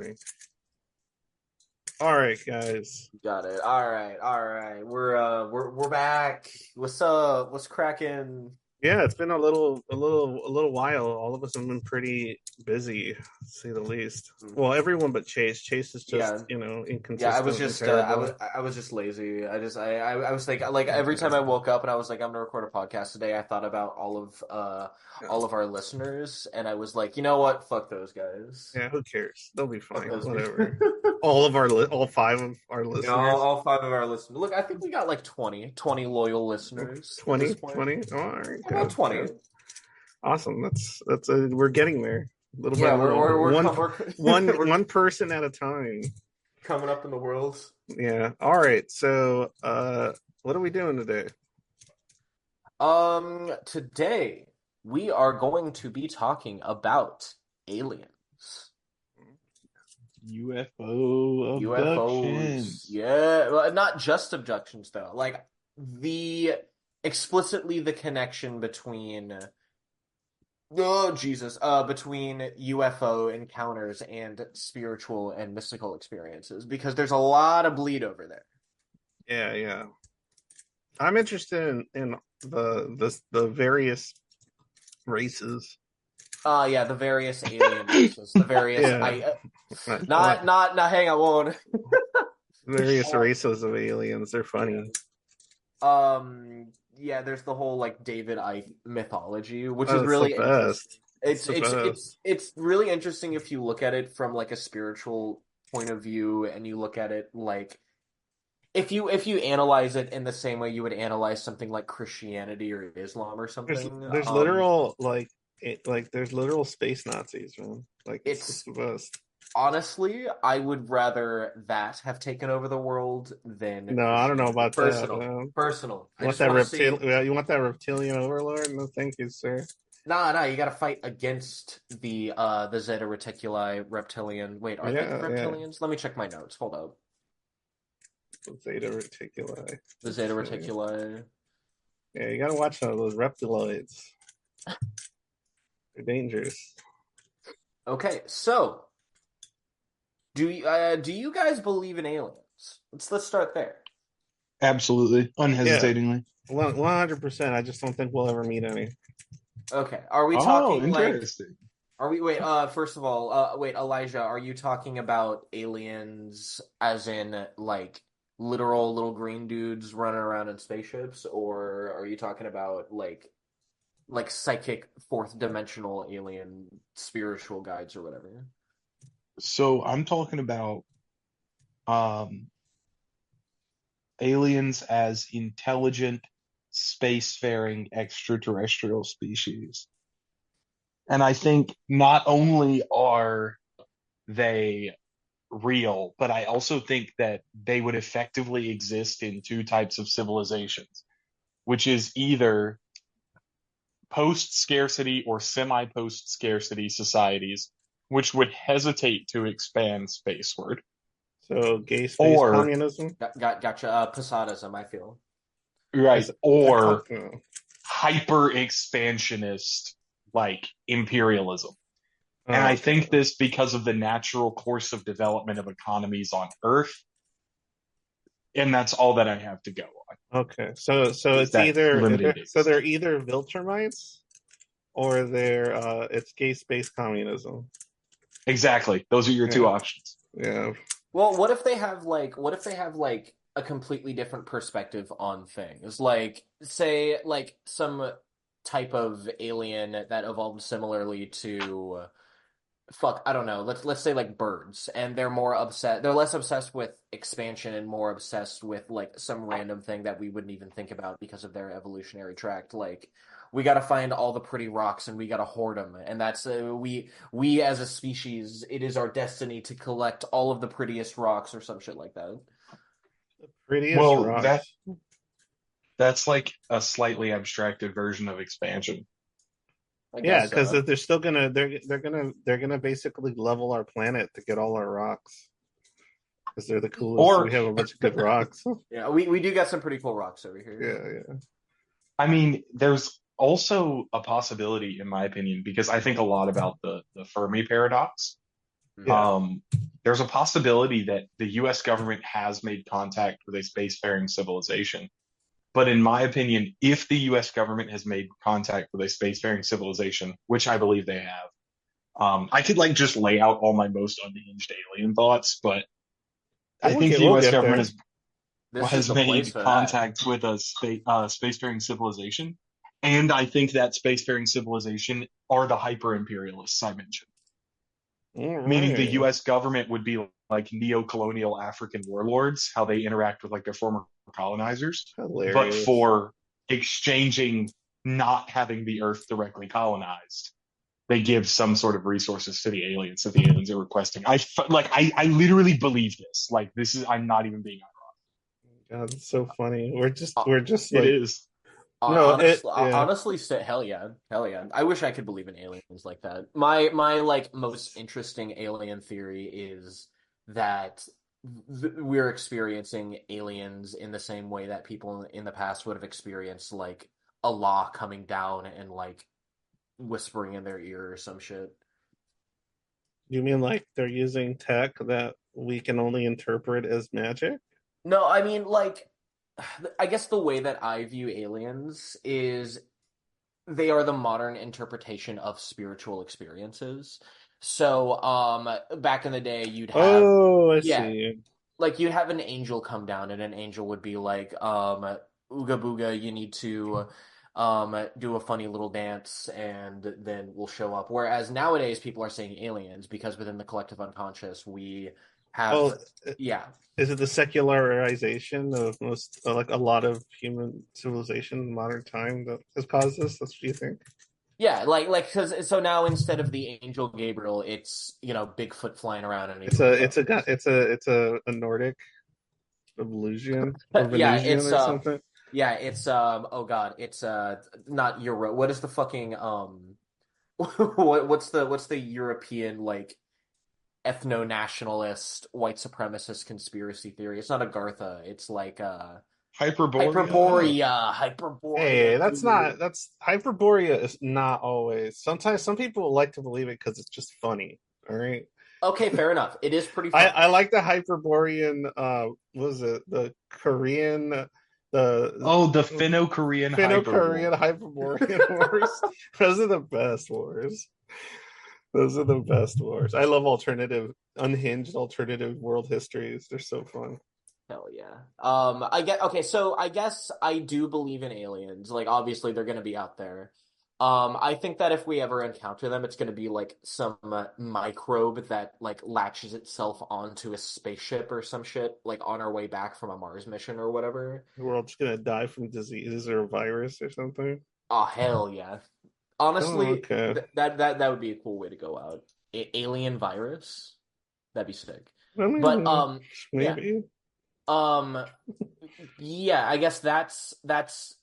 recording. All right, guys. Got it. All right. We're back. What's cracking? Yeah, it's been a little while. All of us have been pretty busy, to say the least. Well, everyone but Chase. Chase is just, Yeah, yeah. I was inconsistent and just I was terrible. I was just lazy. I was thinking like every time I woke up and I was like I'm gonna record a podcast today. I thought about Yeah, all of our listeners and I was like, you know what? Fuck those guys. yeah, who cares? They'll be Fuck fine. those people. Whatever. All five of our Yeah, listeners. all five of our listeners. Look, I think we got like 20 loyal listeners at this 20, point. 20. Oh, all right, About good, 20. good. Awesome. We're getting there, little by Yeah, little. we're One person at a time. coming up in the world. Yeah. All right. So, what are we doing today? Today we are going to be talking about aliens. UFO UFOs. abductions. Yeah, well, not just abductions though. Like the explicitly the connection between oh Jesus, between UFO encounters and spiritual and mystical experiences because there's a lot of bleed over there. Yeah, yeah. I'm interested in the various races. Yeah, the various alien races, the various Yeah, not hang on, won't. various races of aliens. They're Yeah. funny. Yeah, there's the whole like David Icke mythology, which is Oh, it's the really interesting. best. It's It's the it's best. it's it's really interesting if you look at it from like a spiritual point of view and you look at it like if you analyze it in the same way you would analyze something like Christianity or Islam or There's something. there's literal there's literal space Nazis, man. Like it's just It's the best. honestly, I would rather that have taken over the world than No, I don't know Christianity. about that. Personal. I You want just that want to see. reptilian? You want that reptilian overlord? No, thank you, sir. Nah, you gotta fight against the Zeta Reticuli reptilian. Wait, are they the Yeah, yeah. reptilians? Let me check my notes. Hold up. Zeta Reticuli. The Zeta Reticuli. Yeah, you gotta watch out those reptiloids. They're dangerous. Okay, so do you guys believe in aliens? Let's start there. Absolutely. Yeah, Unhesitatingly. 100%. I just don't think we'll ever meet any. Okay, are we Oh, talking like interesting. are we wait, first of all, wait, Elijah, are you talking about aliens as in like literal little green dudes running around in spaceships, or are you talking about like psychic fourth dimensional alien spiritual guides or whatever? So I'm talking about um, aliens as intelligent, spacefaring extraterrestrial species. And I think not only are they real, but I also think that they would effectively exist in two types of civilizations, which is either post scarcity or semi post scarcity societies, which would hesitate to expand spaceward, So, gay space or communism? Gotcha. Posadism, I feel. right, or No. hyper expansionist like imperialism. And Oh, I okay. think this because of the natural course of development of economies on Earth, and that's all that I have to go on, Okay. So is it's that either limited so they're existence. either Viltrumites or it's gay space communism. Exactly. Those are your two Yeah. options. Yeah. Well, what if they have like a completely different perspective on things? Like say like some type of alien that evolved similarly to fuck, I don't know. Let's say like birds and they're less obsessed with expansion and more obsessed with like some random thing that we wouldn't even think about because of their evolutionary tract. Like we got to find all the pretty rocks and we got to hoard them, and that's we as a species, it is our destiny to collect all of the prettiest rocks or some shit like that. The prettiest Well, rocks. that's like a slightly abstracted version of expansion. I Yeah, guess because so. they're still they're gonna basically level our planet to get all our rocks because they're the coolest. Or, We have a bunch of good rocks. Yeah, we do got some pretty cool rocks over here. Yeah, yeah. I mean, there's also a possibility, in my opinion, because I think a lot about the Fermi paradox. Hmm. Yeah. Um, there's a possibility that the U.S. government has made contact with a spacefaring civilization. But in my opinion, if the U.S. government has made contact with a spacefaring civilization, which I believe they have, I could like just lay out all my most unhinged alien thoughts, but I think the We'll U.S. get government there. This is has the place made for that. contact with a spacefaring civilization, and I think that spacefaring civilization are the hyper imperialists I mentioned. All Meaning the right. U.S. government would be like neo-colonial African warlords, how they interact with like their former colonizers, but Hilarious. for exchanging not having the Earth directly colonized, they give some sort of resources to the aliens that the aliens are requesting. I literally believe this. Like this is I'm not even being. God, it's so funny. Uh, We're just It like is. no, it yeah. honestly, hell yeah, hell yeah. I wish I could believe in aliens like that. My like most interesting alien theory is that we're experiencing aliens in the same way that people in the past would have experienced like Allah coming down and like whispering in their ear or some shit. You mean like they're using tech that we can only interpret as magic? No, I mean like I guess the way that I view aliens is they are the modern interpretation of spiritual experiences. So, back in the day, you'd have, Oh, I yeah, see. like you'd have an angel come down, and an angel would be like, "Ooga booga, you need to, do a funny little dance, and then we'll show up." Whereas nowadays, people are saying aliens because within the collective unconscious, we have, Oh, yeah, is it the secularization of most like a lot of human civilization in modern time that has caused this? That's what you think? yeah, like because so now instead of the angel Gabriel, it's Bigfoot flying around and he's like, It's a Nordic illusion or yeah, Venusian or something. it's oh god, it's not Euro. What is the fucking what's the European like ethno-nationalist white supremacist conspiracy theory? It's not Agartha. It's like Hyperborea. Hyperborea, Hey, that's dude. not that's Hyperborea is not always. Sometimes some people like to believe it because it's just funny. All right. Okay, fair enough. It is pretty I funny. like the Hyperborean what was it the Korean the Oh, the Finno-Korean Hyper Finno-Korean War. Hyperborean wars. Those are the best wars. Those are the best wars. I love unhinged alternative world histories. They're so fun. Hell yeah. I get okay, so I guess I do believe in aliens. Like obviously they're gonna be out there. I think that if we ever encounter them, it's gonna be like some microbe that like latches itself onto a spaceship or some shit, like on our way back from a Mars mission or whatever. The world's gonna die from disease or a virus or something. Oh hell yeah. Oh, Honestly, okay. that would be a cool way to go out. Alien virus? That'd be sick. I But mean, yeah. maybe. Um yeah, I guess that's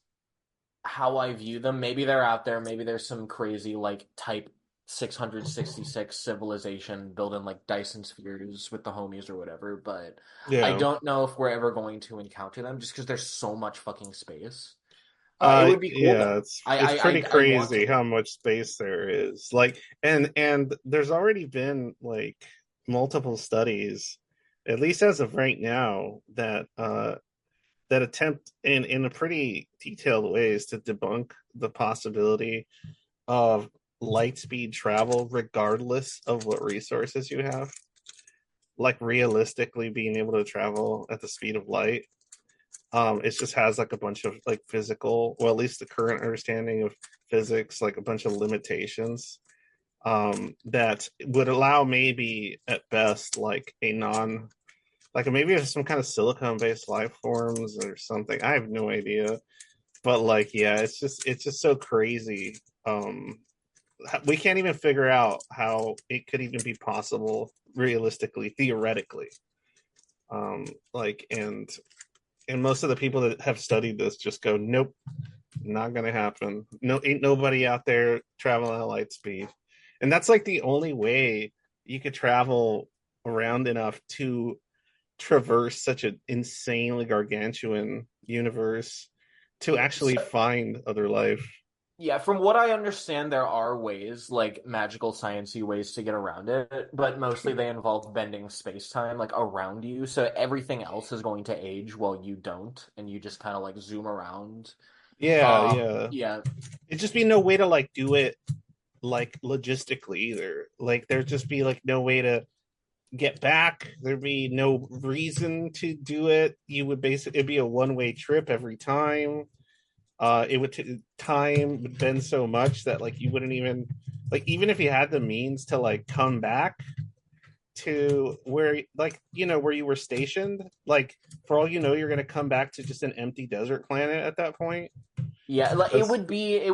how I view them. Maybe they're out there. Maybe there's some crazy like type 666 civilization building like Dyson spheres with the homies or whatever. But I Yeah. don't know if we're ever going to encounter them just because there's so much fucking space. It would be cool Yeah, though. it's pretty I want crazy to. how much space there is. Like, and there's already been like multiple studies, at least as of right now, that attempt in a pretty detailed ways to debunk the possibility of light speed travel regardless of what resources you have. Like realistically being able to travel at the speed of light. It just has like a bunch of like physical, well, at least the current understanding of physics, like a bunch of limitations that would allow maybe at best like a non, like maybe some kind of silicone based life forms or something. I have no idea, but like yeah, it's just so crazy. We can't even figure out how it could even be possible realistically, theoretically. Like and most of the people that have studied this just go, nope, not gonna happen. No, ain't nobody out there traveling at light speed, and that's like the only way you could travel around enough to traverse such an insanely gargantuan universe to actually So, find other life. Yeah, from what I understand, there are ways, like magical sciencey ways to get around it, but mostly they involve bending space-time like around you, so everything else is going to age while you don't, and you just kind of like zoom around. Yeah, yeah. Yeah, It'd just be no way to like do it like logistically either. Like there'd just be like no way to get back. There'd be no reason to do it. You would basically it'd be a one-way trip every time. It would time would bend so much that like you wouldn't even like even if you had the means to like come back to where like where you were stationed, like for all you know you're going to come back to just an empty desert planet at that point. yeah, like That's it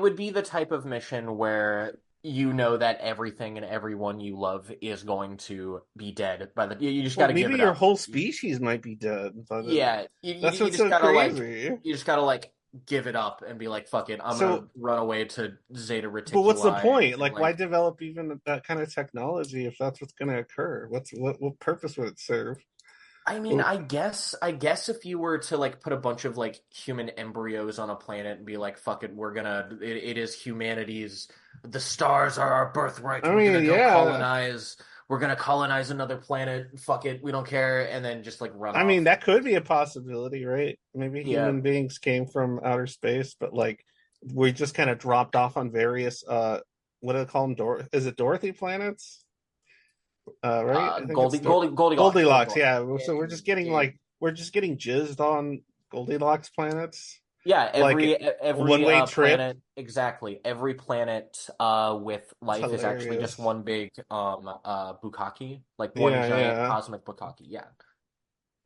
would be the type of mission where you know that everything and everyone you love is going to be dead by the you just got well, to give maybe it your up. whole species might be dead, but Yeah, that's you what's just so gotta like crazy. you just gotta like give it up and be like, fuck it, I'm gonna So run away to Zeta but what's the Reticuli point? and Like, why like develop even that kind of technology if that's what's going to occur? What purpose would it serve? I mean, Well, I guess if you were to like put a bunch of like human embryos on a planet and be like, fuck it, it is humanity's, the stars are our birthright. I mean, yeah. We're gonna colonize another planet. Fuck it, we don't care, and then just like run I mean, off. that could be a possibility, right? Maybe Yeah, human beings came from outer space, but like we just kind of dropped off on various what do they call them? Is it Dorothy planets? Right? I think it's Goldilocks. Goldilocks. Yeah. Yeah, So we're just getting yeah. like we're just getting jizzed on Goldilocks planets, Yeah, like a every one-way trip. planet exactly. Every planet with It's life is actually just hilarious. one big bukkake, like one Yeah, giant yeah. cosmic bukkake. Yeah.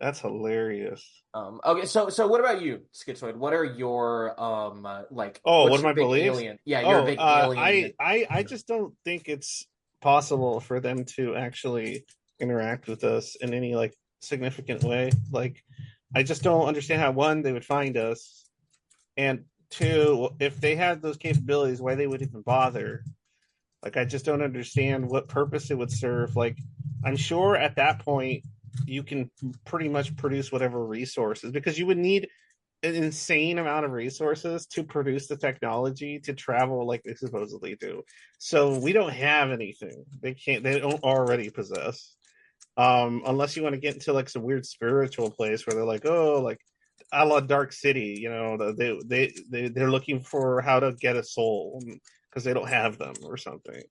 That's hilarious. Okay, so what about you, Schizoid? What are your like Oh, what what's are your my big beliefs? alien? Yeah, you're a Oh, big alien. I just don't think it's possible for them to actually interact with us in any like significant way. Like, I just don't understand how one they would find us, and two, if they had those capabilities, why they would even bother. Like, I just don't understand what purpose it would serve. Like, I'm sure at that point you can pretty much produce whatever resources because you would need an insane amount of resources to produce the technology to travel like they supposedly do. So we don't have anything. They don't already possess. Unless you want to get into like some weird spiritual place where they're like, oh, like a la Dark City, they're looking for how to get a soul because they don't have them or something.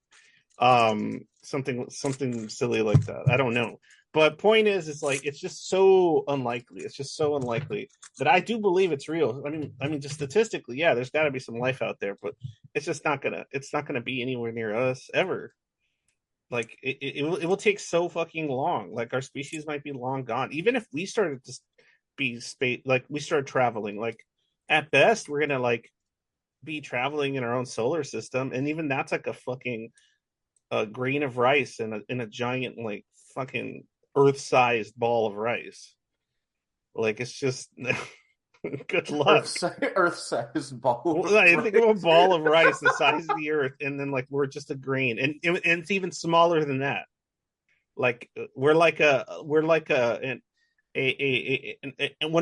Something silly like that. I don't know. But point is, it's like it's just so unlikely. It's just so unlikely that I do believe it's real. I mean, just statistically, yeah, there's got to be some life out there, but it's just not gonna. It's not gonna be anywhere near us ever. Like it will take so fucking long. Like our species might be long gone. Even if we started to be space, like we started traveling, like at best we're gonna like be traveling in our own solar system, and even that's like a grain of rice in a giant like fucking earth-sized ball of rice. Like it's just good luck. Earth-sized ball Well, of I think of a rice. ball of rice the size of the earth, and then like we're just a grain, and it's even smaller than that. Like we're like one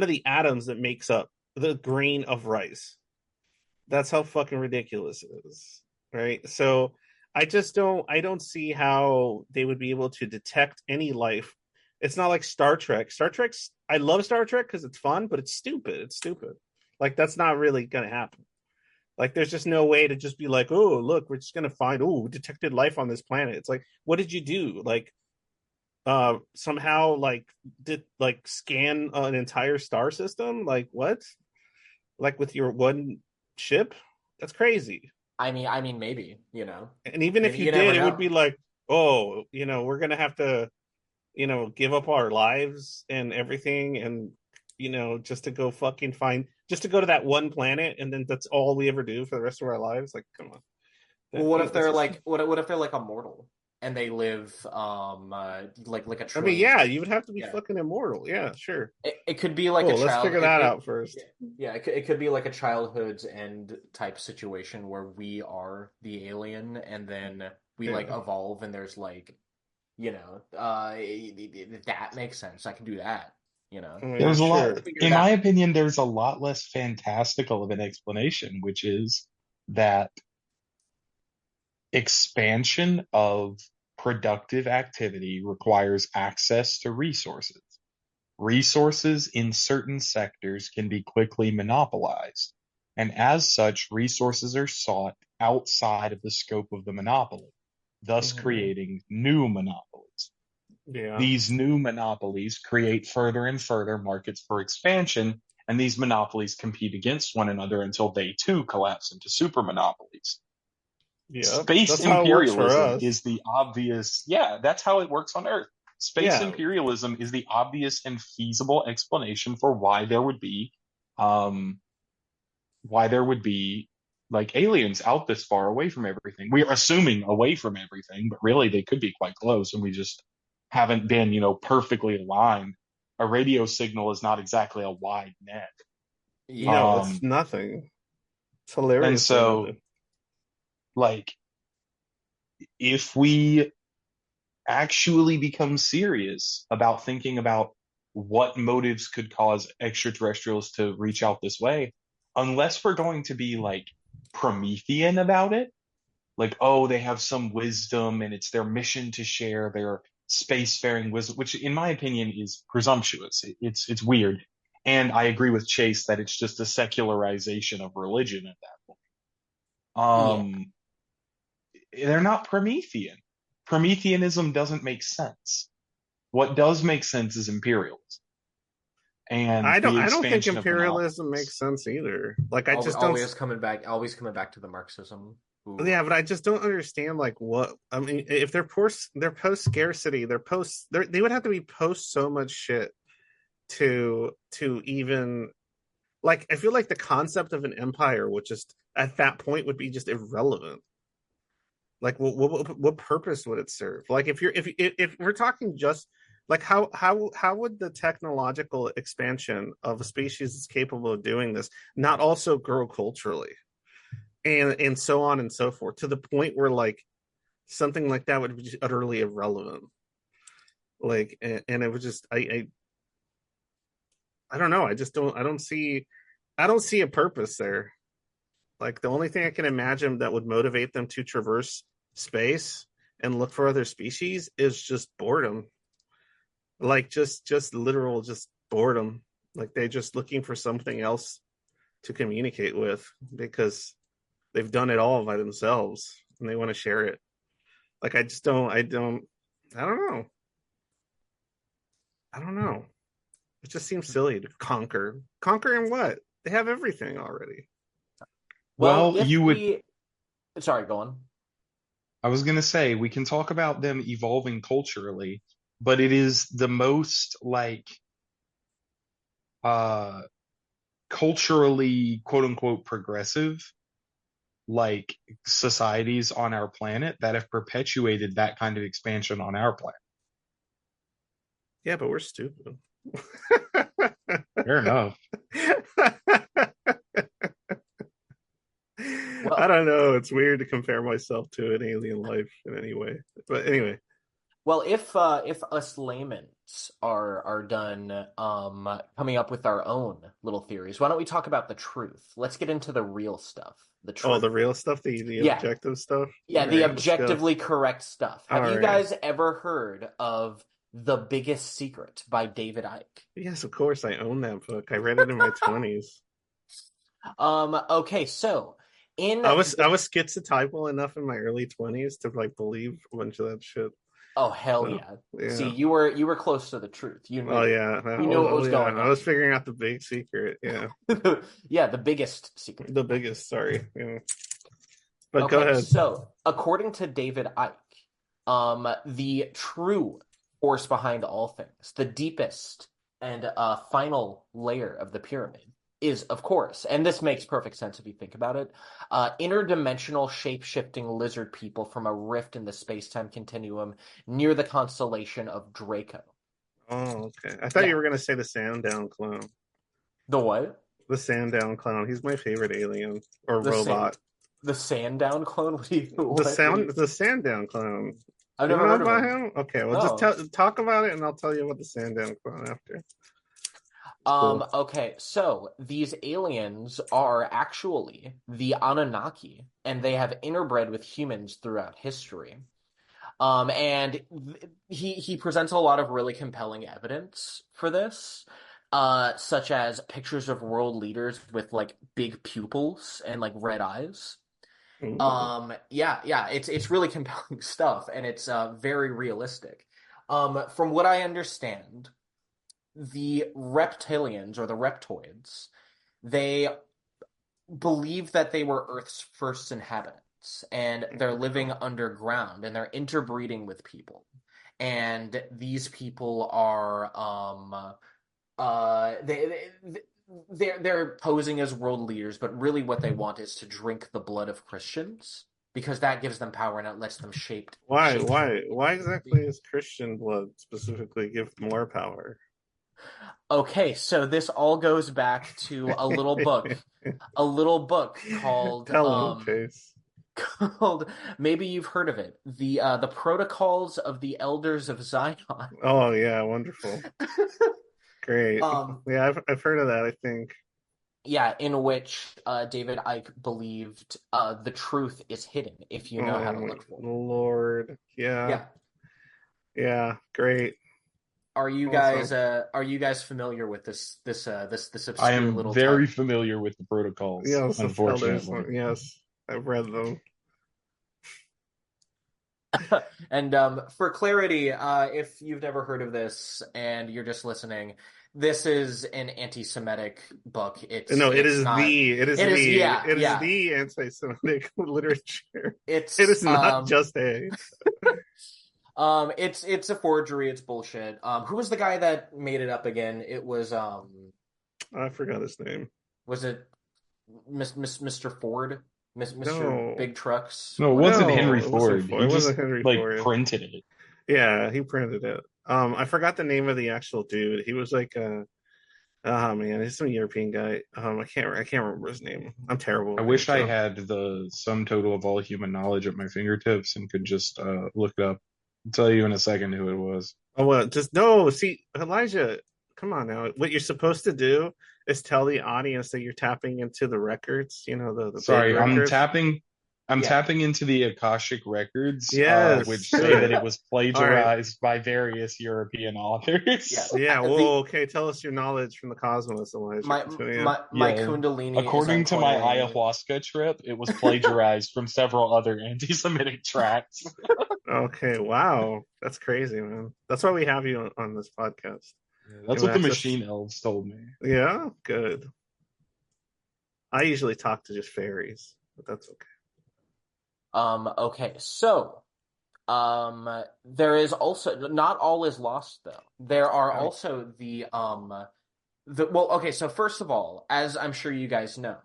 of the atoms that makes up the grain of rice. That's how fucking ridiculous it is, right? So I don't see how they would be able to detect any life. It's not like Star Trek. I love Star Trek because it's fun, but it's stupid. It's stupid. Like that's not really gonna happen. Like there's just no way to just be like, oh look, we're just gonna find we detected life on this planet. It's like, what did you do? Like somehow like did like scan an entire star system? Like what? Like with your one ship? That's crazy. I mean, maybe And even if you you never did, it would know. be like, oh, we're gonna have to, give up our lives and everything, and just to go fucking find, just to go to that one planet, and then that's all we ever do for the rest of our lives. Like, come on, Well, what if that's they're just. like what if they're like immortal and they live like a I mean, trillion yeah, years? you would have to be Yeah. fucking immortal. Yeah, sure. It could be like a Cool. Let's child. figure that out first. Yeah, it could be like a childhood's end type situation where we are the alien and then we like Yeah. evolve and there's like, that makes sense. I can do that, you know. I mean, There's a lot, Figure it in my out. opinion, there's a lot less fantastical of an explanation, which is that expansion of productive activity requires access to resources. Resources in certain sectors can be quickly monopolized, and as such, resources are sought outside of the scope of the monopoly, thus Mhm. creating new monopolies. Yeah. These new monopolies create further and further markets for expansion, and these monopolies compete against one another until they too collapse into super monopolies. Yep. Space That's how it works for imperialism us. is the obvious, yeah, that's how it works on Earth. Space Yeah. imperialism is the obvious and feasible explanation for um, why there would be like aliens out this far away from everything. We are assuming away from everything, but really they could be quite close, and we just haven't been, perfectly aligned. A radio signal is not exactly a wide net. Yeah. No, it's Um, nothing. It's and hilariously so, nothing. like, if we actually become serious about thinking about what motives could cause extraterrestrials to reach out this way, unless we're going to be like Promethean about it, like, oh, they have some wisdom and it's their mission to share their spacefaring wisdom, which in my opinion is presumptuous. It's weird. And I agree with Chase that it's just a secularization of religion at that point. Yeah. They're not Promethean. Prometheanism doesn't make sense. What does make sense is imperialism and the I don't think expansion of imperialism makes monopolies. sense either. Like I just don't. Always coming back to the Marxism. Ooh. Yeah, but I just don't understand like what I mean. If they're post scarcity, they would have to be post so much shit to even like. I feel like the concept of an empire would just at that point would be just irrelevant. Like what purpose would it serve? Like if we're talking just like how would the technological expansion of a species that's capable of doing this not also grow culturally and so on and so forth to the point where like something like that would be just utterly irrelevant. Like and it was just I don't know. I don't see a purpose there. Like the only thing I can imagine that would motivate them to traverse space and look for other species is just boredom. Like just literal just boredom. Like they're just looking for something else to communicate with because they've done it all by themselves and they want to share it. Like I don't know. I don't know. It just seems silly to conquer. Conquer in what? They have everything already. Well, Well, if you would, we, sorry, go on. I was going to say, we can talk about them evolving culturally, but it is the most like uh culturally quote unquote progressive like societies on our planet that have perpetuated that kind of expansion on our planet. Yeah, but we're stupid. Fair enough. I Well, don't know. It's weird to compare myself to an alien life in any way. But anyway, well, if us laymen's are done coming up with our own little theories, why don't we talk about the truth? Let's get into the real stuff, the oh, the truth. real stuff, the Yeah, objective stuff. All yeah, the right, let's go. objectively correct stuff. All Have you right. guys ever heard of The Biggest Secret by David Icke? Yes, of course. I own that book. I read it in my 20s. Okay, so in I was schizotypal enough in my early 20s to like believe a bunch of that shit. oh hell So yeah. See, yeah. you were close to the truth. You Oh knew. yeah. You knew what Oh was yeah. going I was on. figuring out the big secret. Yeah. Yeah, the biggest secret. The biggest. Sorry. Yeah. But go Okay, ahead. so according to David Icke, the true force behind all things, the deepest and final layer of the pyramid is, of course, and this makes perfect sense if you think about it, interdimensional shape-shifting lizard people from a rift in the space-time continuum near the constellation of Draco. Oh, okay. I thought Yeah, you were gonna say the Sandown clone. the what? The Sandown clown. He's my favorite alien or The sand, robot. the Sandown clone? What do you what do you? The Sandown clown. I've You don't never know heard of about him. him? Okay, well just No. talk about it and I'll tell you about the Sandown clown after. Cool. Okay, so these aliens are actually the Anunnaki, and they have interbred with humans throughout history. And he presents a lot of really compelling evidence for this, such as pictures of world leaders with like big pupils and like red eyes. Mm. Yeah, it's really compelling stuff, and it's very realistic. From what I understand, the reptilians or the reptoids, they believe that they were Earth's first inhabitants, and they're living underground, and they're interbreeding with people. And these people are they're posing as world leaders, but really what they want is to drink the blood of Christians because that gives them power and it lets them Why? shape. Why exactly is Christian blood specifically give more power? Okay, so this all goes back to a little book called Tell him, Chase. called, maybe you've heard of it, the Protocols of the Elders of Zion. Oh yeah, wonderful. Great. Um, Yeah, I've heard of that, I think. yeah, in which David Icke believed the truth is hidden if you know how Oh to my look for it. Lord. Yeah. Yeah. Yeah, great. Awesome. Are you guys familiar with this I obscure am little very title? familiar with the protocols, Yes, the elders. unfortunately. Yes, I've read them. And for clarity, if you've never heard of this and you're just listening, this is an anti-Semitic book. No, it It's is not. the it is It is, the yeah, it is yeah. the anti-Semitic literature. It It's is not just a. it's a forgery. It's bullshit. Who was the guy that made it up again? It I forgot his name. was it Mr. Ford, Mr. No, Big Trucks, No, it wasn't whatever. Henry no, it wasn't Ford. Ford. He It wasn't just Henry like Ford. printed it. Yeah, he printed it. I forgot the name of the actual dude. He was like oh man, he's some European guy. I can't remember his name. I'm terrible I with wish names I though. had the sum total of all human knowledge at my fingertips and could just look it up. I'll tell you in a second who it was. Oh well, just no. See, Elijah, come on now. What you're supposed to do is tell the audience that you're tapping into the records. You know, the big Sorry, records. I'm Yeah. tapping into the Akashic records, Yes, which do say that it. it was All right. plagiarized by various European Yeah. authors. Yeah. The Well, okay. Tell us your knowledge from the cosmos, Elijah. Continue. my Yeah. Kundalini is According on to my Kundalini. ayahuasca trip, it was plagiarized from several other anti-Semitic tracts. Okay. Wow, that's crazy, man. That's why we have you on this podcast. Yeah, You that's have what the access. machine elves told me. Yeah. Good. I usually talk to just fairies, but that's okay. Okay, so there is also not all is lost though. There are Oh, also the well, okay, so first of all, as I'm sure you guys know,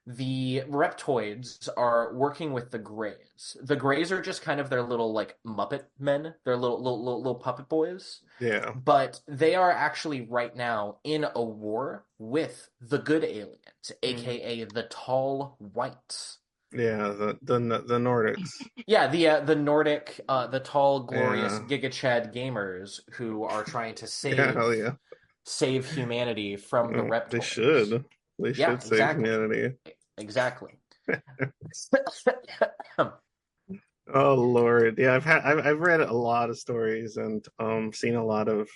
the Reptoids are working with the Greys. The Greys are just kind of their little like Muppet men, their little puppet boys. yeah. But they are actually right now in a war with the good aliens, Mm. aka the Tall Whites. Yeah. The Nordics. Yeah, the Nordic, the tall, glorious Yeah. Giga Chad gamers who are trying to Yeah. Hell yeah. save humanity from the They reptoids. should. They Yeah, should save exactly. humanity. Exactly. Oh Lord, yeah, I've read a lot of stories and seen a lot of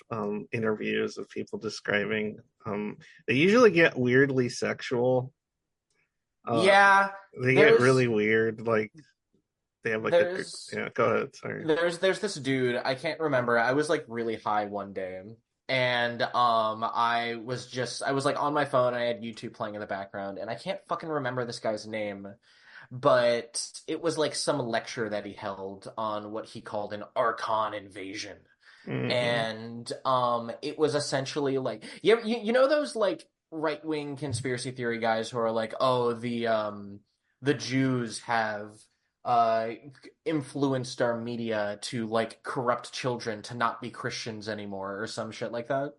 interviews of people describing they usually get weirdly sexual. Uh, Yeah, they get there's really weird, like they have like a there's yeah. Go ahead, sorry. there's this dude, I can't remember. I was like really high one day and I was like on my phone, I had YouTube playing in the background and I can't fucking remember this guy's name, but it was like some lecture that he held on what he called an Archon invasion. Hmm. And it was essentially like you know those like right-wing conspiracy theory guys who are like, "Oh, the Jews have uh influenced our media to like corrupt children to not be Christians anymore," or some shit like that.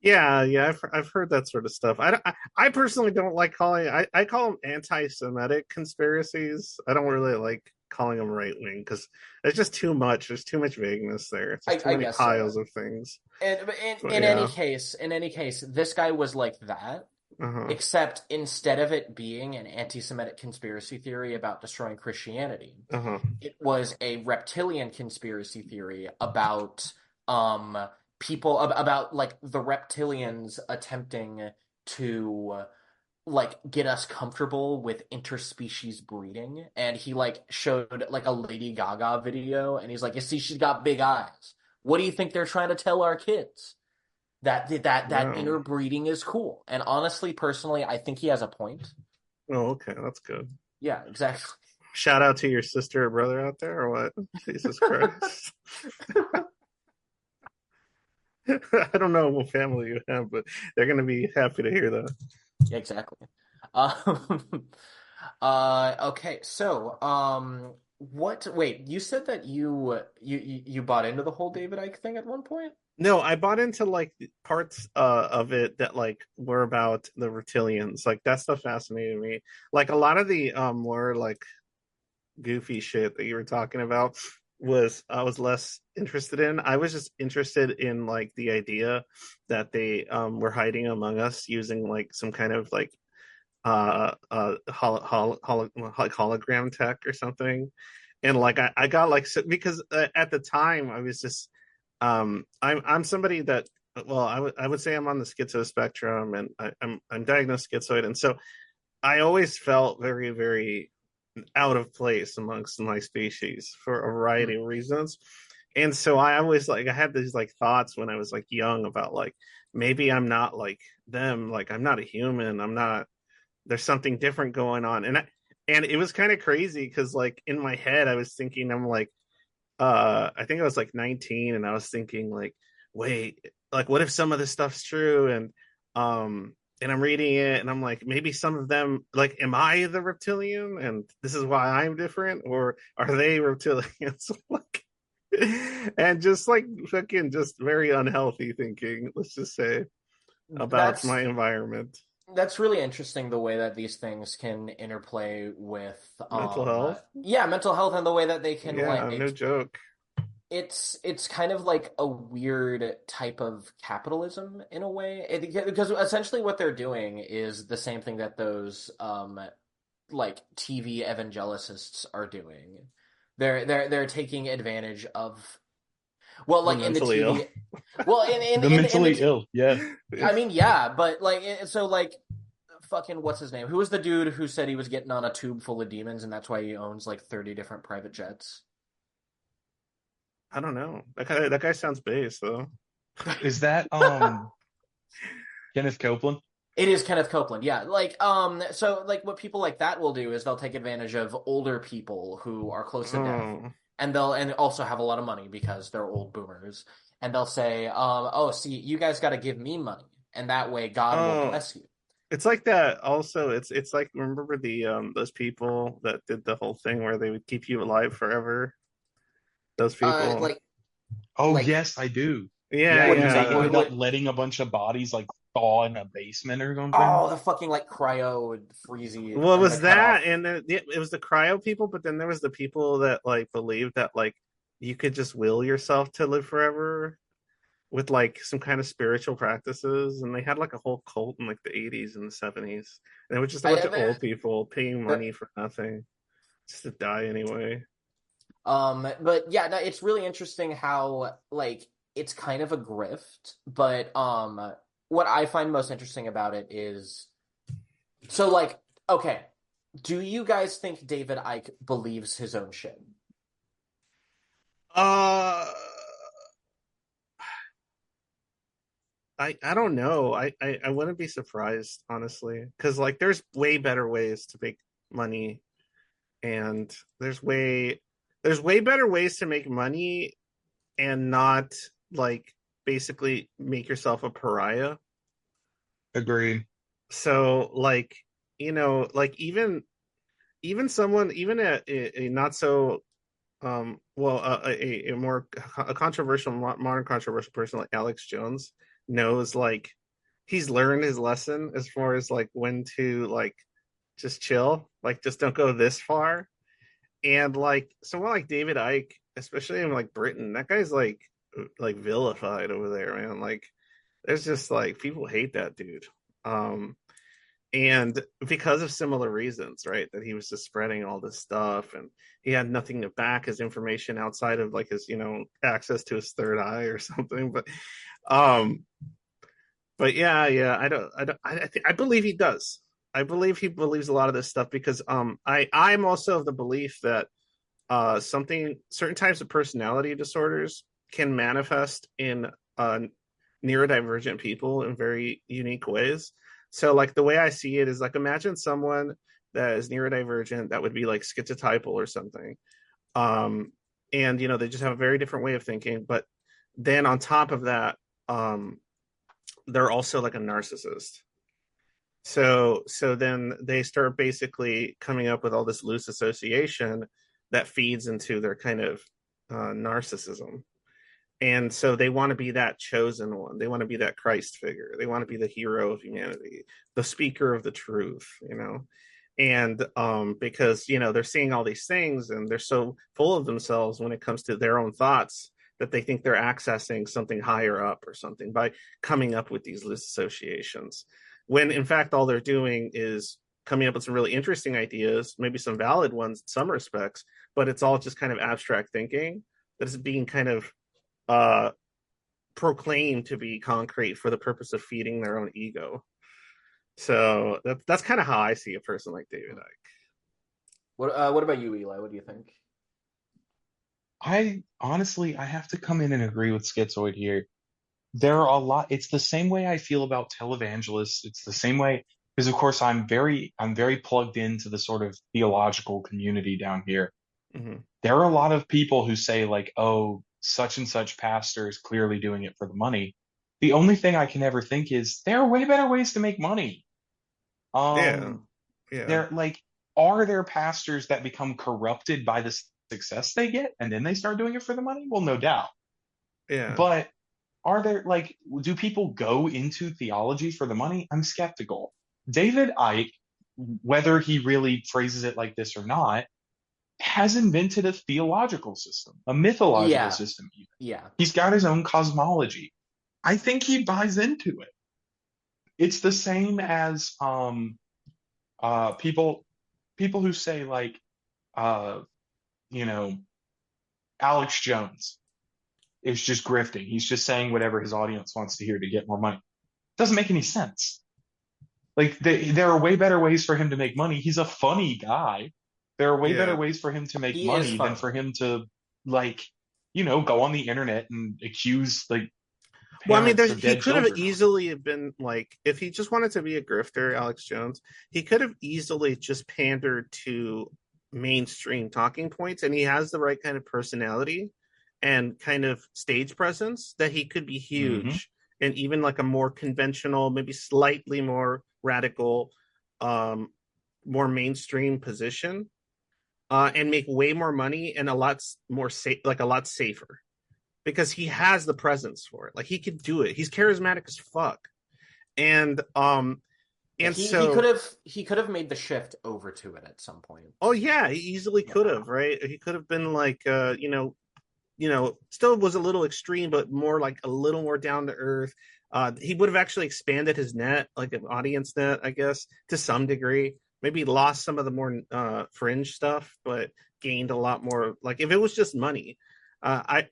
Yeah, yeah, I've heard that sort of stuff. I personally don't like calling I call them anti-Semitic conspiracies. I don't really like. calling them right wing because there's just too much. There's too much vagueness there. It's just too I many guess so. piles of things. And But in yeah. any case, this guy was like that. Uh-huh. Except instead of it being an anti-Semitic conspiracy theory about destroying Christianity, Uh-huh. it was a reptilian conspiracy theory about um people about like the reptilians attempting to like get us comfortable with interspecies breeding. And he like showed like a Lady Gaga video and he's like, you see, she's got big eyes. What do you think they're trying to tell our kids? That No. interbreeding is cool. And honestly, personally, I think he has a point. Oh, okay, that's good. Yeah, exactly. Shout out to your sister or brother out there, or what? Jesus Christ. I don't know what family you have, but they're gonna be happy to hear that. Yeah, exactly. Um, okay, so what? Wait, you said that you bought into the whole David Icke thing at one point? No, I bought into like parts of it that like were about the reptilians. Like that stuff fascinated me. Like a lot of the more like goofy shit that you were talking about was I was less interested in. I was just interested in like the idea that they were hiding among us using like some kind of like like hologram tech or something. And like I got like so, because at the time I was just I'm somebody that well I would say I'm on the schizo spectrum and I'm diagnosed schizoid, and so I always felt very very out of place amongst my species for a variety of reasons. And so I always like I had these like thoughts when I was like young about like maybe I'm not like them, like I'm not a human, I'm not, there's something different going on. And it was kind of crazy because like in my head I was thinking I'm like I think I was like 19 and I was thinking like wait, like what if some of this stuff's true, and I'm reading it and I'm like maybe some of them, like am I the reptilian and this is why I'm different, or are they reptilians? Like and just like fucking just very unhealthy thinking, let's just say, about my That's environment. that's really interesting the way that these things can interplay with Mental health. yeah, mental health and the way that they can Yeah, no like joke. it's kind of like a weird type of capitalism in a way because essentially what they're doing is the same thing that those like TV evangelicists are doing. They're taking advantage of well The like in the mentally ill. TV well The in the mentally ill, yeah. I mean yeah, but like so like fucking what's his name? Who was the dude who said he was getting on a tube full of demons and that's why he owns like 30 different private jets? I don't know. That guy sounds base though. Is that Kenneth Copeland? It is Kenneth Copeland, yeah. Like, so like what people like that will do is they'll take advantage of older people who are close to death, Oh. and they'll and also have a lot of money because they're old boomers, and they'll say, oh, see, you guys got to give me money, and that way God will Oh. bless you. It's like that also. It's like remember the those people that did the whole thing where they would keep you alive forever? Those people. Like, Oh like, yes, I do. Yeah, Yeah, what do you and they say? yeah. ended up letting a bunch of bodies like thaw in a basement or something. Oh, the fucking like cryo freezy Well, it and the was cutoff. that, and then it was the cryo people, but then there was the people that like believed that like you could just will yourself to live forever with like some kind of spiritual practices, and they had like a whole cult in like the 80s and the 70s, and it was just a bunch I, of old people paying they're, money for nothing just to die anyway. But yeah, no, it's really interesting how like it's kind of a grift, but what I find most interesting about it is so like okay, do you guys think David Icke believes his own shit? Uh, I don't know. I wouldn't be surprised honestly, because like there's way better ways to make money, and there's way better ways to make money and not like basically make yourself a pariah. Agreed. So like like even someone even a not so well a more a controversial modern controversial person like Alex Jones knows like he's learned his lesson as far as like when to like just chill, like just don't go this far. and like someone like David Icke, especially in like Britain, that guy's like vilified over there, man. Like there's just like people hate that dude. Um and because of similar reasons, right? That he was just spreading all this stuff and he had nothing to back his information outside of like his, access to his third eye or something. Um but yeah, I believe he does. I believe he believes a lot of this stuff because I'm also of the belief that something certain types of personality disorders can manifest in neurodivergent people in very unique ways. So like the way I see it is like imagine someone that is neurodivergent that would be like schizotypal or something. Um and they just have a very different way of thinking, but then on top of that, they're also like a narcissist. So then they start basically coming up with all this loose association that feeds into their kind of narcissism. And so they want to be that chosen one. They want to be that Christ figure. They want to be the hero of humanity, the speaker of the truth. And because they're seeing all these things and they're so full of themselves when it comes to their own thoughts that they think they're accessing something higher up or something by coming up with these loose associations, when in fact all they're doing is coming up with some really interesting ideas, maybe some valid ones in some respects, but it's all just kind of abstract thinking that is being kind of uh proclaimed to be concrete for the purpose of feeding their own ego. So that's kind of how I see a person like David Icke. What about you, Eli? What do you think? I honestly, I have to come in and agree with Schizoid here. There are a lot. It's the same way I feel about televangelists. It's the same way because, of course, I'm very plugged into the sort of theological community down here. Mm-hmm. There are a lot of people who say like, oh, such and such pastor is clearly doing it for the money. The only thing I can ever think is there are way better ways to make money. Yeah, Um, yeah, there like, are there pastors that become corrupted by the success they get and then they start doing it for the money? Well, no doubt. yeah, But are there like, do people go into theology for the money? I'm skeptical. David Icke, whether he really phrases it like this or not, has invented a theological system, a mythological Yeah, system even. yeah. He's got his own cosmology. I think he buys into it. It's the same as people who say like uh you know Alex Jones is just grifting. He's just saying whatever his audience wants to hear to get more money. Doesn't make any sense. Like there are way better ways for him to make money. He's a funny guy. There are way better yeah. ways for him to make He is money than funny. for him to like, go on the internet and accuse like Well, I mean, parents of he dead could have children. easily have been like, if he just wanted to be a grifter, Alex Jones, he could have easily just pandered to mainstream talking points, and he has the right kind of personality and kind of stage presence that he could be Hmm. huge and even like a more conventional, maybe slightly more radical, um, more mainstream position, and make way more money and a lot more safe, like a lot safer because he has the presence for it. Like he could do it. He's charismatic as fuck. And Yeah, and he could have made the shift over to it at some point. oh yeah, he easily Yeah. could have, right? He could have been like still was a little extreme, but more like a little more down to earth. He would have actually expanded his net, like an audience net, I guess, to some degree. Maybe lost some of the more fringe stuff, but gained a lot more. Like if it was just money, I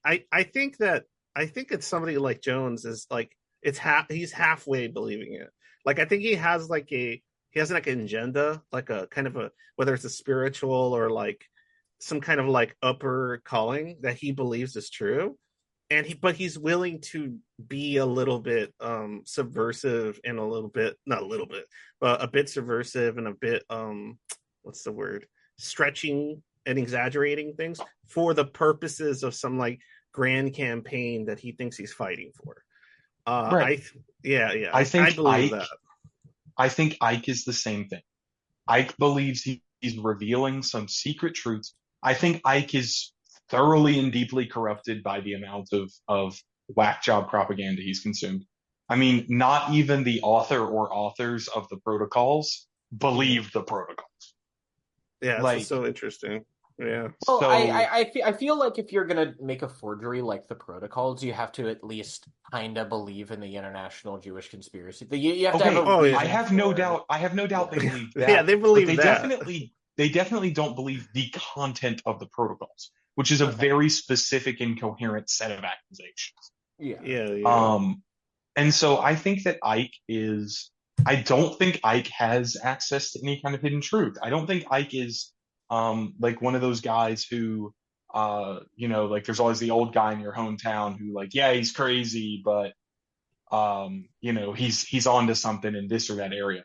think that I think it's somebody like Jones is like he's halfway believing it. Like I think he has like an agenda, like a kind of a whether it's a spiritual or like some kind of like upper calling that he believes is true, and he's willing to be a little bit subversive and a little bit, not a little bit, but a bit subversive and a bit what's the word, stretching and exaggerating things for the purposes of some like grand campaign that he thinks he's fighting for. Right. I yeah, yeah, I I think believe Ike that. I think Ike is the same thing. Ike believes he's revealing some secret truths. I think Ike is thoroughly and deeply corrupted by the amount of whack job propaganda he's consumed. I mean, not even the author or authors of the protocols Mhm. believe the protocol. Yeah, this is Like, so interesting. Yeah. Well, So I feel like if you're gonna make a forgery like the protocols, you have to at least kind of believe in the international Jewish conspiracy. You have to have a okay, Oh yeah. I reason have no for. doubt. I have no doubt they Yeah. believe Yeah, that, they but believe that. they definitely don't believe the content of the protocols, which is a Okay. very specific and coherent set of accusations. Yeah. Yeah, yeah. Um, and so I think that Ike is. I don't think Ike has access to any kind of hidden truth. I don't think Ike is like one of those guys who like there's always the old guy in your hometown who like, yeah, he's crazy, but he's on to something in this or that area.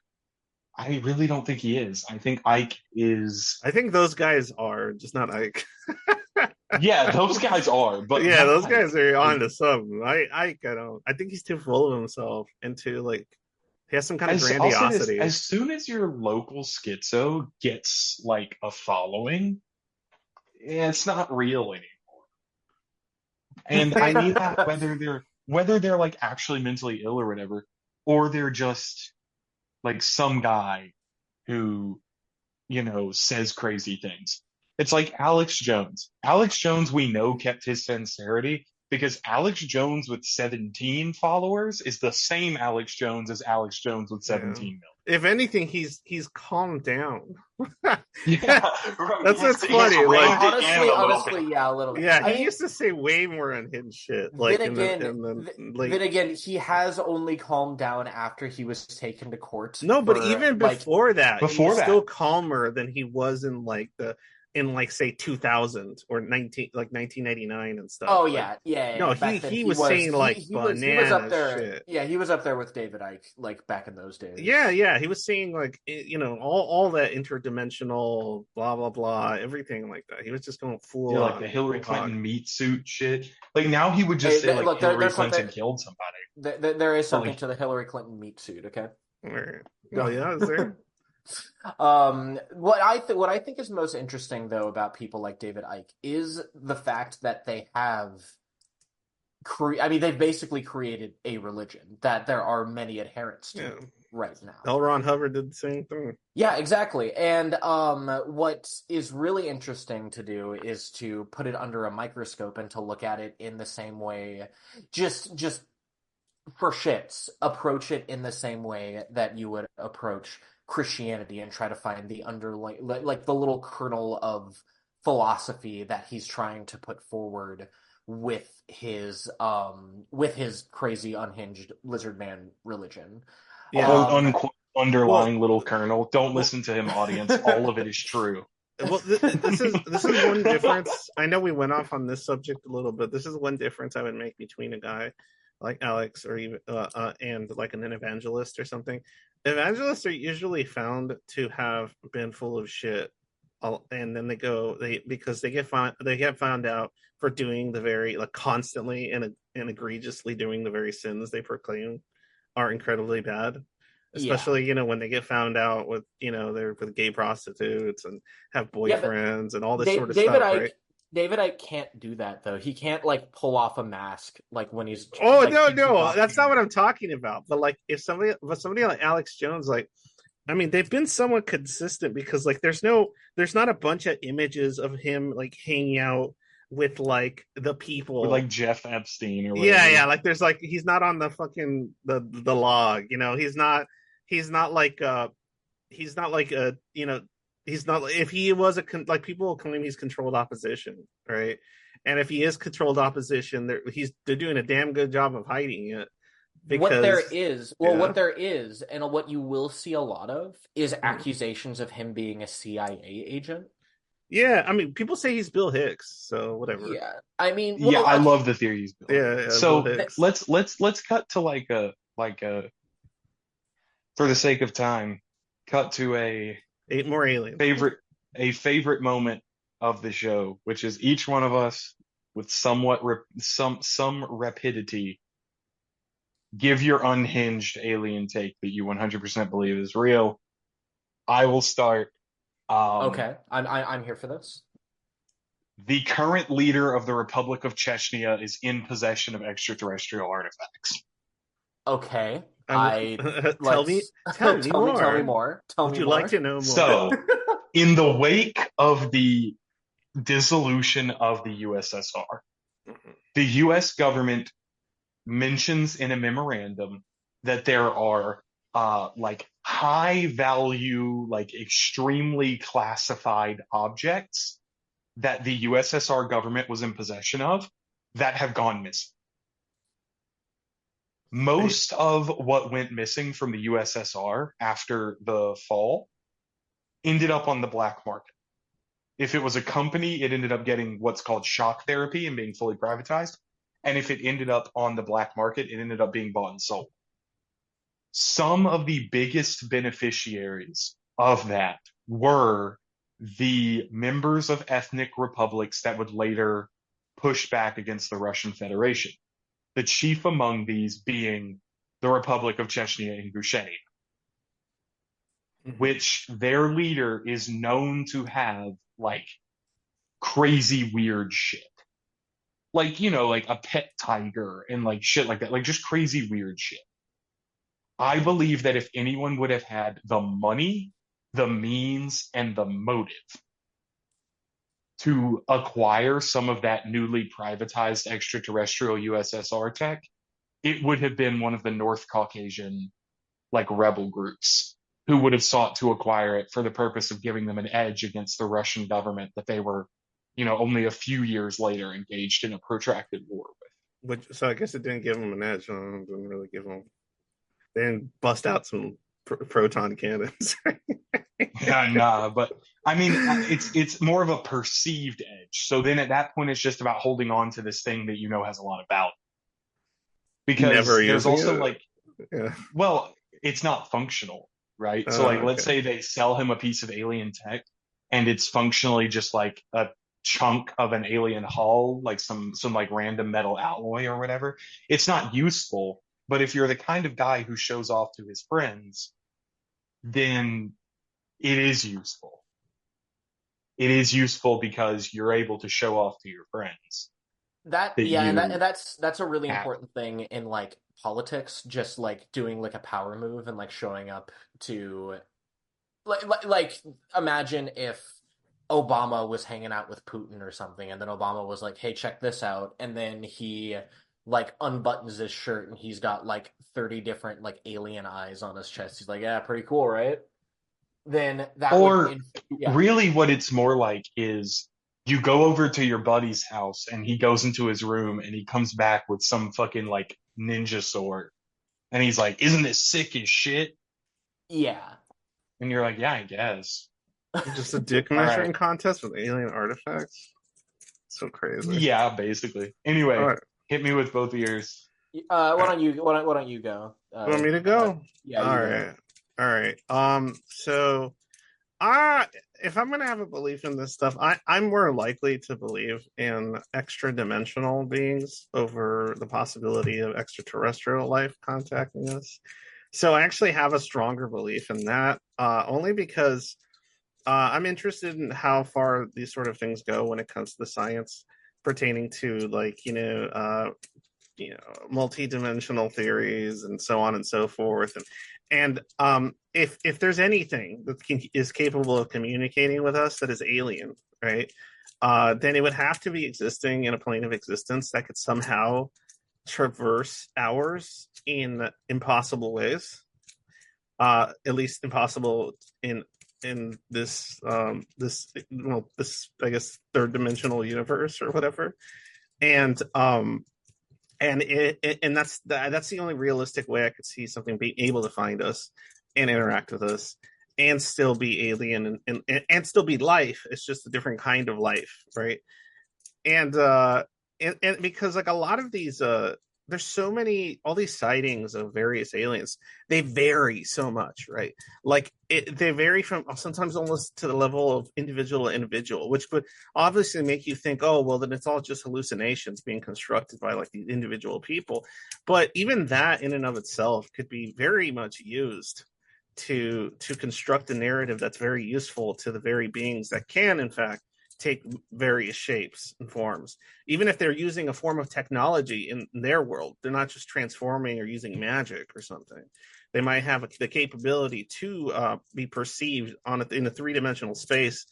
I really don't think he is. I think Ike is. I think those guys are just not Ike. Yeah, those guys are, but Yeah, that those Ike, guys are on like, to something. I don't. I think he's too full of himself and too like he has some kind of as I'll say this, grandiosity. as soon as your local schizo gets like a following, it's not real anymore. And I mean that whether they're like actually mentally ill or whatever, or they're just like some guy who says crazy things. It's like Alex Jones. Alex Jones, we know, kept his sincerity because Alex Jones with 17 followers is the same Alex Jones as Alex Jones with Yeah. 17 million. If anything, he's calmed down. Yeah, right. That's what's He has funny. Like, reined it in a little bit. Honestly, yeah, a little bit. yeah, I he mean, used to say way more unhinged shit. then Like again, in the then late. again, he has only calmed down after he was taken to court No, but for even like. before that, he Before was that, still calmer than he was in like say 2000 or 1999 and stuff. Oh Like, yeah, yeah, no, yeah. he Back then he was saying like he was up bananas there. shit. Yeah, he was up there with David Icke, like back in those Yeah, days. yeah, he was saying like all that interdimensional blah blah blah, everything like that. He was just going full like the on Hillary full hog. Clinton meat suit shit. Like now he would just Hey, say like look, Hillary there's Clinton something. killed somebody. There is But something like to the Hillary Clinton meat suit. Okay. Oh yeah, is there? What I think is most interesting though about people like David Icke is the fact that they have I mean, they've basically created a religion that there are many adherents to Yeah. right now. L. Ron Hubbard did the same thing. Yeah, exactly. And what is really interesting to do is to put it under a microscope and to look at it in the same way, just for shits, approach it in the same way that you would approach Christianity and try to find the underlying, like the little kernel of philosophy that he's trying to put forward with his crazy unhinged lizard man religion. Yeah. unquote Well, underlying little kernel. Don't well, listen to him, audience. All of it is true. this is one difference. I know we went off on this subject a little bit. This is one difference I would make between a guy like Alex or even and like an evangelist or something. Evangelists are usually found to have been full of shit, and then because they get found out for doing the very like constantly and egregiously doing the very sins they proclaim are incredibly bad, Yeah. especially when they get found out with they're with gay prostitutes and have Yeah, but boyfriends and all this sort of David stuff, Icke right? David Icke can't do that though. He can't like pull off a mask like when he's Oh like no, teaching no, that's not doctrine. what I'm talking about. But like if somebody like Alex Jones, like I mean, they've been somewhat consistent because like there's not a bunch of images of him like hanging out with like the With people. like Jeff Epstein or Yeah, whatever. yeah, like there's like he's not on the fucking the log, he's not like he's not like a he's not if he was like people claim he's controlled opposition, right? And if he is controlled opposition, they're doing a damn good job of hiding it because yeah. What there is, and what you will see a lot of, is Mm. accusations of him being a CIA agent. Yeah, I mean, people say he's Bill Hicks, so whatever. Yeah, I mean, Yeah, well, I okay, love the theories. Yeah, yeah, Bill So Hicks. let's cut to like a for the sake of time, cut to Eight more aliens. favorite a favorite moment of the show, which is each one of us with some rapidity give your unhinged alien take that you 100% believe is real. I will start. Um, okay, I'm here for this. the current leader of the Republic of Chechnya is in possession of extraterrestrial artifacts. Okay, I'm, tell me, let's tell me tell me more. more. Tell Would me you like more. to know more? So, in the wake of the dissolution of the USSR. Mm-hmm. The US government mentions in a memorandum that there are like high value, like extremely classified objects that the USSR government was in possession of that have gone missing. Right. Most of what went missing from the USSR after the fall ended up on the black market. If it was a company, it ended up getting what's called shock therapy and being fully privatized. And if it ended up on the black market, it ended up being bought and sold. Some of the biggest beneficiaries of that were the members of ethnic republics that would later push back against the Russian Federation. The chief among these being the Republic of Chechnya and Ingushetia, Mm-hmm. which their leader is known to have like crazy weird shit. Like, you know, like a pet tiger and like shit like that, like just crazy weird shit. I believe that if anyone would have had the money, the means, and the motive to acquire some of that newly privatized extraterrestrial USSR tech, it would have been one of the North Caucasian like rebel groups who would have sought to acquire it for the purpose of giving them an edge against the Russian government that they were, you know, only a few years later engaged in a protracted war with. So I guess it didn't give them an edge. It didn't really give them. They didn't bust out some proton cannons. Nah, but I mean, it's more of a perceived edge. So then at that point, it's just about holding on to this thing that you know has a lot of value. Never Because there's using also it. like, Yeah. well, it's not functional, right? So like, let's Okay. say they sell him a piece of alien tech, and it's functionally just like a chunk of an alien hull, like some like random metal alloy or whatever. It's not useful. But if you're the kind of guy who shows off to his friends, then it is useful. It is useful because you're able to show off to your friends That that yeah, and you that's a really have. important thing in like politics, just like doing like a power move and like showing up to like imagine if Obama was hanging out with Putin or something, and then Obama was like, "Hey, check this out," and then he like unbuttons his shirt and he's got like 30 different like alien eyes on his chest. He's like, "Yeah, pretty cool, right?" Then that would Or yeah. really, what it's more like is you go over to your buddy's house and he goes into his room and he comes back with some fucking like ninja sword. And he's like, "Isn't this sick as shit?" Yeah. And you're like, "Yeah, I guess." Just a dick All right. measuring contest with alien artifacts. So crazy. Yeah, basically. All Anyway, right. hit me with both ears. Why don't you go? You want me to go? Yeah, All you go. right. All right. So I if I'm gonna have a belief in this stuff, I'm more likely to believe in extra dimensional beings over the possibility of extraterrestrial life contacting us. So I actually have a stronger belief in that, only because I'm interested in how far these sort of things go when it comes to the science pertaining to like multi-dimensional theories and so on and so forth, and if there's anything that is capable of communicating with us that is alien, right, then it would have to be existing in a plane of existence that could somehow traverse ours in impossible ways, at least impossible in this I guess third dimensional universe or whatever, and that's the only realistic way I could see something being able to find us and interact with us and still be alien and still be life. It's just a different kind of life, right? And because like a lot of these there's so many all these sightings of various aliens, they vary so much, right? They vary from sometimes almost to the level of individual to individual, which would obviously make you think, oh well, then it's all just hallucinations being constructed by like these individual people. But even that in and of itself could be very much used to construct a narrative that's very useful to the very beings that can in fact take various shapes and forms. Even if they're using a form of technology in their world, they're not just transforming or using magic or something. They might have the capability to be perceived in a three-dimensional space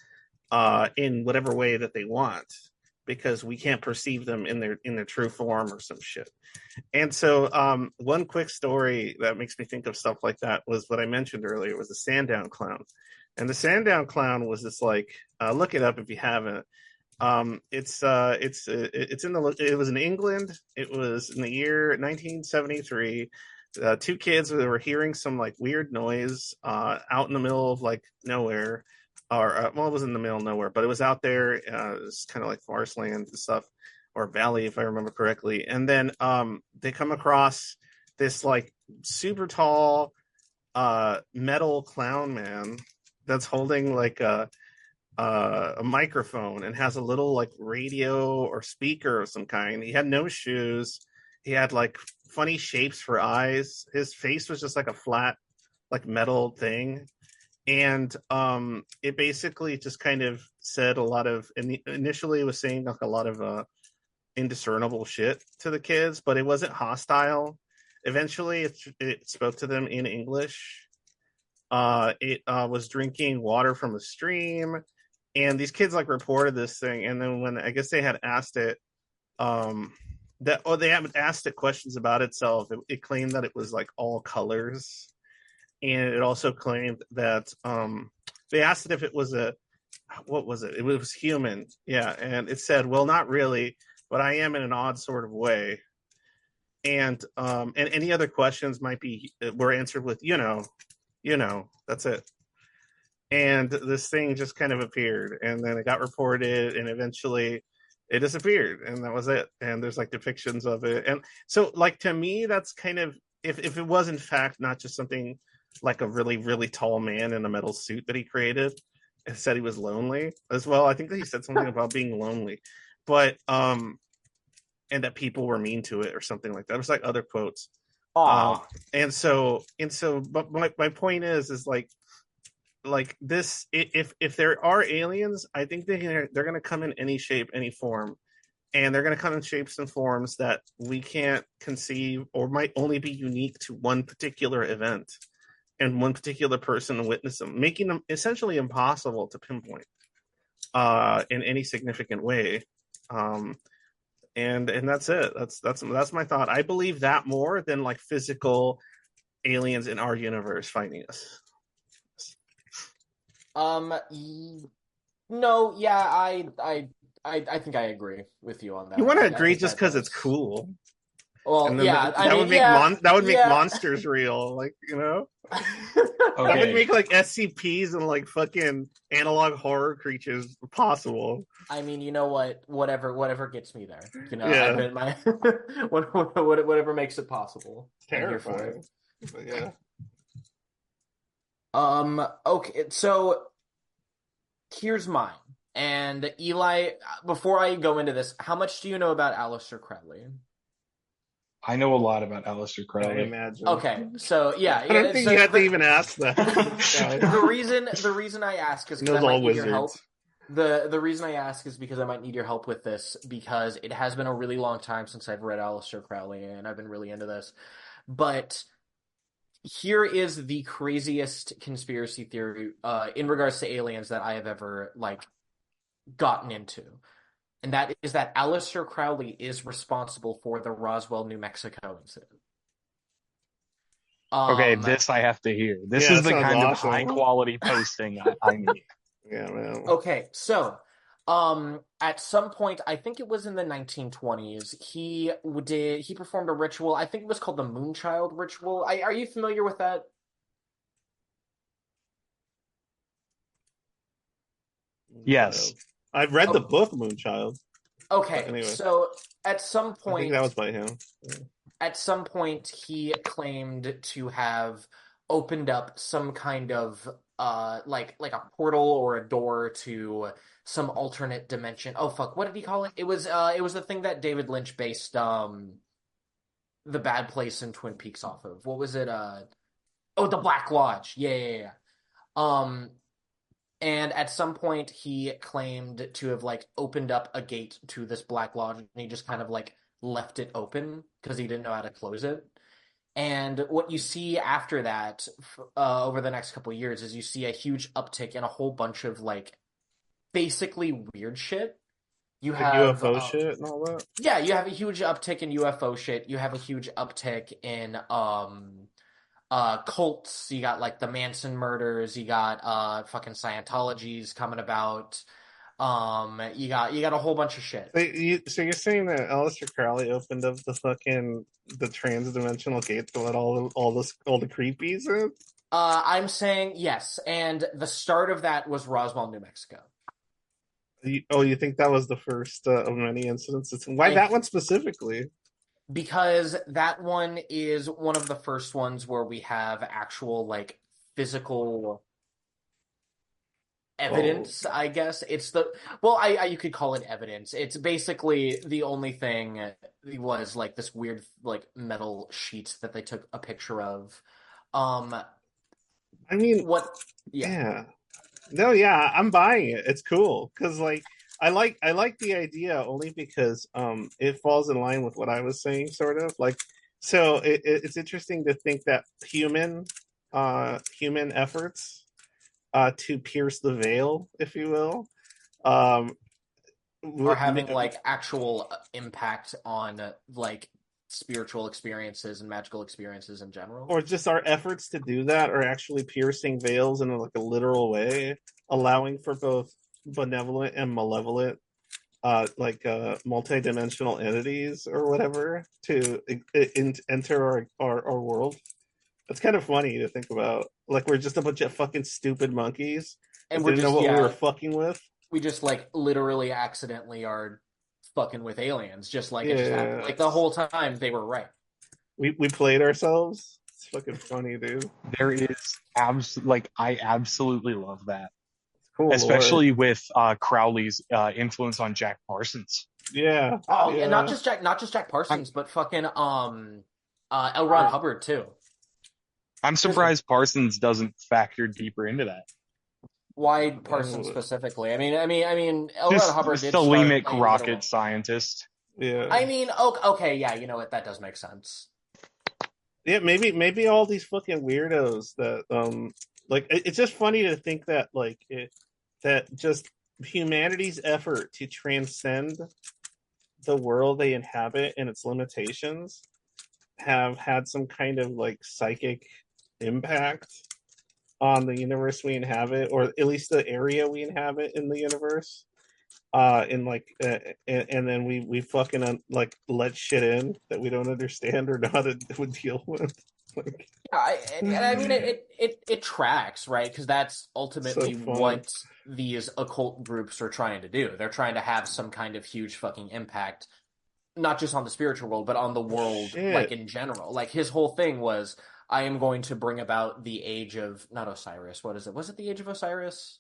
in whatever way that they want, because we can't perceive them in their true form or some shit. And so, one quick story that makes me think of stuff like that was what I mentioned earlier, was the Sandown Clown. And the Sandown Clown was this, like, look it up if you haven't. It's in the, it was in England. It was in the year 1973. Two kids that were hearing some like weird noise out in the middle of like nowhere, or well, it was in the middle of nowhere, but it was out there. It was kind of like forest land and stuff, or valley, if I remember correctly. And then they come across this like super tall metal clown man that's holding like a microphone and has a little like radio or speaker of some kind. He had no shoes. He had like funny shapes for eyes. His face was just like a flat, like metal thing. And it basically just kind of said a lot of, initially it was saying like a lot of indiscernible shit to the kids, but it wasn't hostile. Eventually it spoke to them in English. It was drinking water from a stream, and these kids like reported this thing. And then when I guess they had asked it, they haven't asked it questions about itself, it claimed that it was like all colors. And it also claimed that they asked it if it was what was it? It was human. Yeah. And it said, well, not really, but I am in an odd sort of way. And any other questions were answered with, that's it. And this thing just kind of appeared, and then it got reported, and eventually it disappeared, and that was it. And there's like depictions of it. And so, like, to me, that's kind of, if it was in fact not just something like a really, really tall man in a metal suit that he created and said he was lonely as well. I think that he said something about being lonely, but and that people were mean to it or something like that. It was like other quotes. And so, but my point is like this, if there are aliens, I think they're going to come in any shape, any form, and they're going to come in shapes and forms that we can't conceive, or might only be unique to one particular event and one particular person to witness them, making them essentially impossible to pinpoint in any significant way. And that's it. That's my thought. I believe that more than like physical aliens in our universe finding us. No, yeah, I think I agree with you on that. You want to I agree think just because it's cool? Well, And then yeah, that would make that would make monsters real, like, Okay. That would make like SCPs and like fucking analog horror creatures possible. I mean, you know what? Whatever gets me there. Yeah. I've been my whatever makes it possible. Terrifying. But yeah. Okay, so here's mine. And Eli, before I go into this, how much do you know about Aleister Crowley? I know a lot about Aleister I Crowley. imagine. Okay, so yeah, I don't think you have to even ask that. the reason I ask is because I might need your help. Wizards. The reason I ask is because I might need your help with this, because it has been a really long time since I've read Aleister Crowley, and I've been really into this. But here is the craziest conspiracy theory in regards to aliens that I have ever like gotten into. And that is that Aleister Crowley is responsible for the Roswell, New Mexico incident. Okay, this I have to hear. This is the kind of high quality posting I need. Yeah, man. Okay, so at some point, I think it was in the 1920s, he performed a ritual. I think it was called the Moonchild ritual. Are you familiar with that? Yes. I've read the book Moonchild. Okay, anyway. So at some point, I think that was by him. At some point, he claimed to have opened up some kind of like a portal or a door to some alternate dimension. Oh fuck, what did he call it? It was the thing that David Lynch based the Bad Place in Twin Peaks off of. What was it? Oh, the Black Lodge. Yeah. And at some point, he claimed to have like opened up a gate to this Black Lodge, and he just kind of like left it open because he didn't know how to close it. And what you see after that, over the next couple of years, is you see a huge uptick in a whole bunch of like basically weird shit. You Like have UFO shit and all that. yeah, you have a huge uptick in UFO shit. You have a huge uptick in cults. You got like the Manson murders. You got fucking Scientology's coming about. You got a whole bunch of shit. So you're saying that Aleister Crowley opened up the trans-dimensional gate to let all the creepies in? I'm saying yes, and the start of that was Roswell, New Mexico. You think that was the first of many incidents? Why I that one specifically? Because that one is one of the first ones where we have actual like physical Oh, evidence, I guess. It's the well, I you could call it evidence. It's basically the only thing was like this weird like metal sheet that they took a picture of. Um, I mean, what? Yeah. yeah. No, yeah, I'm buying it. It's cool because like I like the idea only because it falls in line with what I was saying, sort of like. So it's interesting to think that human efforts to pierce the veil, if you will, um, Are having like actual impact on like spiritual experiences and magical experiences in general. or just our efforts to do that are actually piercing veils in like a literal way, allowing for both benevolent and malevolent multi-dimensional entities or whatever to enter our world. That's kind of funny to think about. Like we're just a bunch of fucking stupid monkeys that And we're didn't know just what we were yeah, fucking with. we just like literally accidentally are fucking with aliens, just like it just happened. Yeah, Like the whole time they were right. we played ourselves. It's fucking funny, dude. There is I absolutely love that, Cool lore. especially with Crowley's influence on Jack Parsons. Yeah, Oh yeah, yeah. not just Jack I'm Parsons, but fucking L. Ron Hubbard too. I'm There's a surprised Parsons doesn't factor deeper into that. why Parsons Uh, specifically. I mean, L. Ron Just Hubbard did start Thelemic a rocket literal. scientist. yeah. I mean, okay, yeah, you know what? That does make sense. Yeah, maybe all these fucking weirdos that like it's just funny to think that that just humanity's effort to transcend the world they inhabit and its limitations have had some kind of like psychic impact on the universe we inhabit, or at least the area we inhabit in the universe. In like and then we fucking like let shit in that we don't understand or know how to deal with. Like, Yeah, and I mean it tracks, right? Because that's so ultimately fun. what these occult groups are trying to do. They're trying to have some kind of huge fucking impact, not just on the spiritual world, but on the world like Shit. in general. Like his whole thing was, I am going to bring about the age of not Osiris. What is it? Was it the age of Osiris?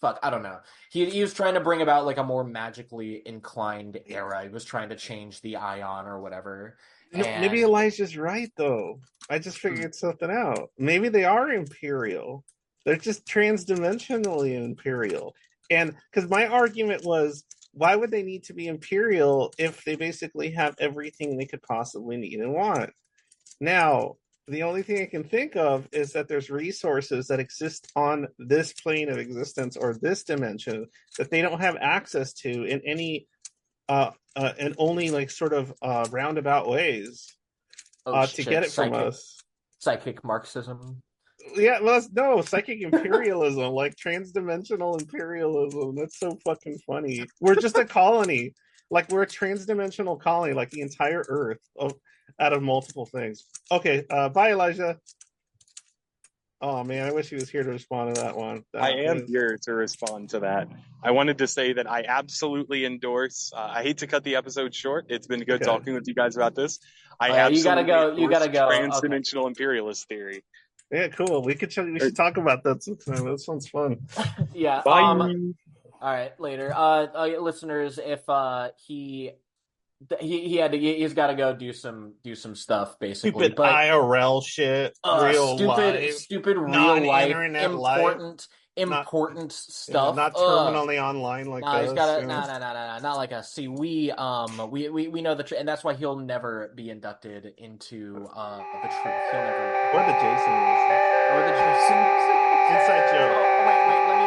Fuck, I don't know. He was trying to bring about like a more magically inclined era. He was trying to change the ion or whatever. No, maybe And Elijah's right though. I just figured something out. Maybe they are imperial. They're just transdimensionally imperial. And because my argument was, why would they need to be imperial if they basically have everything they could possibly need and want? Now, the only thing I can think of is that there's resources that exist on this plane of existence or this dimension that they don't have access to in any and only like sort of roundabout ways oh to get shit, it from us. psychic Marxism. Yeah, well, no psychic imperialism, like transdimensional imperialism. That's so fucking funny. We're just a colony, like we're a transdimensional colony, like the entire Earth out of multiple things. Okay, bye, Elijah. Oh man, I wish he was here to respond to that one. I That am is here to respond to that. I wanted to say that I absolutely endorse. I hate to cut the episode short. It's been good okay. talking with you guys about this. I Oh yeah, you gotta absolutely go. You endorse gotta go. Okay. trans-dimensional imperialist theory. Yeah, cool. We Uh, should talk about that sometime. That sounds fun. Yeah. Bye. All right. Later. Listeners, if he's got to go do some stuff basically, Stupid but IRL shit, real life, stupid real life non-internet life, not important yeah, stuff. not terminally online like No, he's us. got You to know, not like us. See, we know and that's why he'll never be inducted into the truth. He'll never or the Jason Wilson or the Jason. inside joke. Oh, wait,